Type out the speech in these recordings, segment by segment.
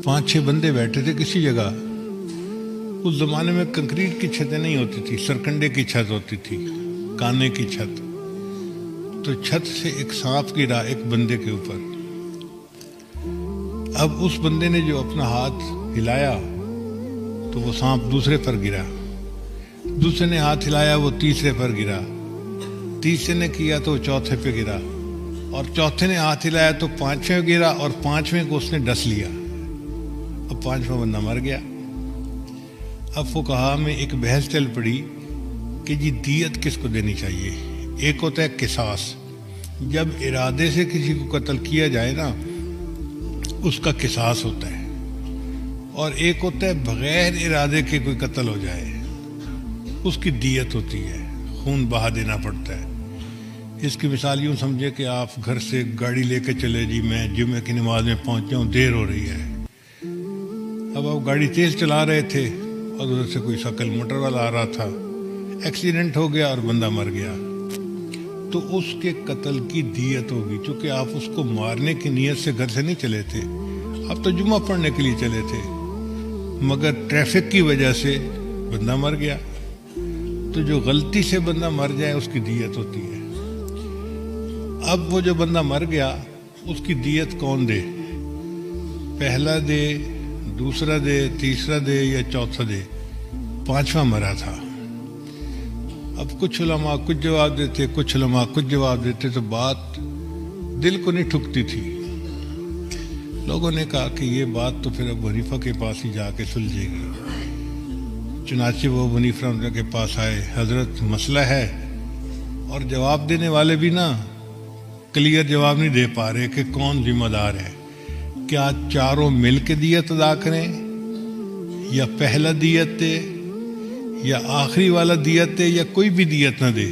5-6 بندے بیٹھے تھے کسی جگہ. اس زمانے میں کنکریٹ کی چھتیں نہیں ہوتی تھی، سرکنڈے کی چھت ہوتی تھی، کانے کی چھت. تو چھت سے ایک سانپ گرا ایک بندے کے اوپر. اب اس بندے نے جو اپنا ہاتھ ہلایا تو وہ سانپ دوسرے پر گرا، دوسرے نے ہاتھ ہلایا وہ تیسرے پر گرا، تیسرے نے کیا تو وہ چوتھے پہ گرا، اور چوتھے نے ہاتھ ہلایا تو 5ویں گرا، اور 5ویں کو اس نے ڈس لیا. اب 5واں بندہ مر گیا. اب فقہا میں ایک بحث چل پڑی کہ جی دیت کس کو دینی چاہیے. ایک ہوتا ہے قصاص، جب ارادے سے کسی کو قتل کیا جائے نا اس کا قصاص ہوتا ہے، اور ایک ہوتا ہے بغیر ارادے کے کوئی قتل ہو جائے اس کی دیت ہوتی ہے، خون بہا دینا پڑتا ہے. اس کی مثال یوں سمجھے کہ آپ گھر سے گاڑی لے کے چلے، جی میں جمعہ کی نماز میں پہنچ جاؤں، دیر ہو رہی ہے. اب آپ گاڑی تیز چلا رہے تھے اور ادھر سے کوئی شکل موٹر والا آ رہا تھا، ایکسیڈنٹ ہو گیا اور بندہ مر گیا، تو اس کے قتل کی دیت ہوگی. چونکہ آپ اس کو مارنے کی نیت سے گھر سے نہیں چلے تھے، آپ تو جمعہ پڑھنے کے لیے چلے تھے، مگر ٹریفک کی وجہ سے بندہ مر گیا. تو جو غلطی سے بندہ مر جائے اس کی دیت ہوتی ہے. اب وہ جو بندہ مر گیا اس کی دیت کون دے؟ پہلا دے، دوسرا دے، تیسرا دے یا چوتھا دے؟ 5واں مرا تھا. اب کچھ علماء کچھ جواب دیتے، کچھ علماء کچھ جواب دیتے، تو بات دل کو نہیں ٹھکتی تھی. لوگوں نے کہا کہ یہ بات تو پھر ابو حنیفہ کے پاس ہی جا کے سلجھے گی. چنانچہ وہ ابو حنیفہ رحمۃ اللہ کے پاس آئے، حضرت مسئلہ ہے، اور جواب دینے والے بھی نا کلیئر جواب نہیں دے پا رہے کہ کون ذمہ دار ہے. کیا چاروں مل کے دیت ادا کریں، یا پہلا دیت دے، یا آخری والا دیت دے، یا کوئی بھی دیت نہ دے؟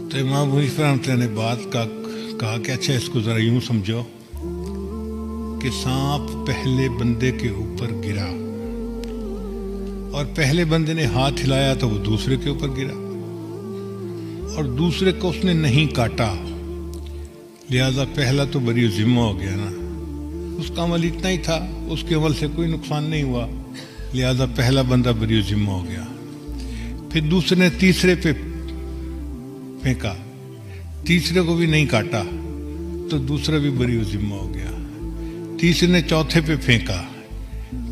تو امام ابو حنیفہ رحمۃ اللہ نے بات کا کہا کہ اچھا اس کو ذرا یوں سمجھو کہ سانپ پہلے بندے کے اوپر گرا، اور پہلے بندے نے ہاتھ ہلایا تو وہ دوسرے کے اوپر گرا، اور دوسرے کو اس نے نہیں کاٹا، لہذا پہلا تو بری ذمہ ہو گیا نا. اس کا عمل اتنا ہی تھا، اس کے عمل سے کوئی نقصان نہیں ہوا، لہذا پہلا بندہ بری ذمہ ہو گیا. پھر دوسرے نے تیسرے پہ پھینکا، تیسرے کو بھی نہیں کاٹا تو دوسرا بھی بری ذمہ ہو گیا. تیسرے نے چوتھے پہ پھینکا،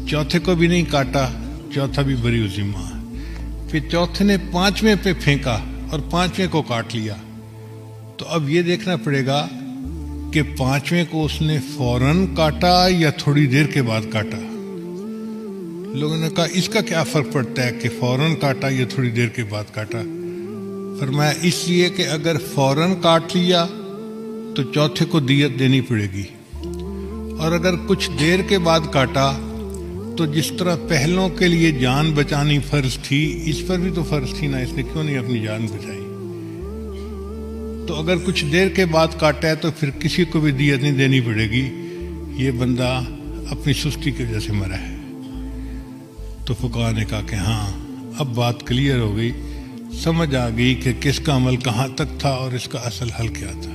چوتھے کو بھی نہیں کاٹا، چوتھا بھی بری ذمہ. پھر چوتھے نے 5ویں پہ پھینکا اور 5ویں کو کاٹ لیا. تو اب یہ دیکھنا پڑے گا کہ 5ویں کو اس نے فوراً کاٹا یا تھوڑی دیر کے بعد کاٹا. لوگوں نے کہا اس کا کیا فرق پڑتا ہے کہ فوراً کاٹا یا تھوڑی دیر کے بعد کاٹا؟ فرمایا اس لیے کہ اگر فوراً کاٹ لیا تو چوتھے کو دیت دینی پڑے گی، اور اگر کچھ دیر کے بعد کاٹا تو جس طرح پہلوں کے لیے جان بچانی فرض تھی اس پر بھی تو فرض تھی نا، اس نے کیوں نہیں اپنی جان بچائی؟ تو اگر کچھ دیر کے بعد کاٹا ہے تو پھر کسی کو بھی دیت نہیں دینی پڑے گی، یہ بندہ اپنی سستی کی وجہ سے مرا ہے. تو فقہا نے کہا کہ ہاں اب بات کلیئر ہو گئی، سمجھ آ گئی کہ کس کا عمل کہاں تک تھا اور اس کا اصل حل کیا تھا.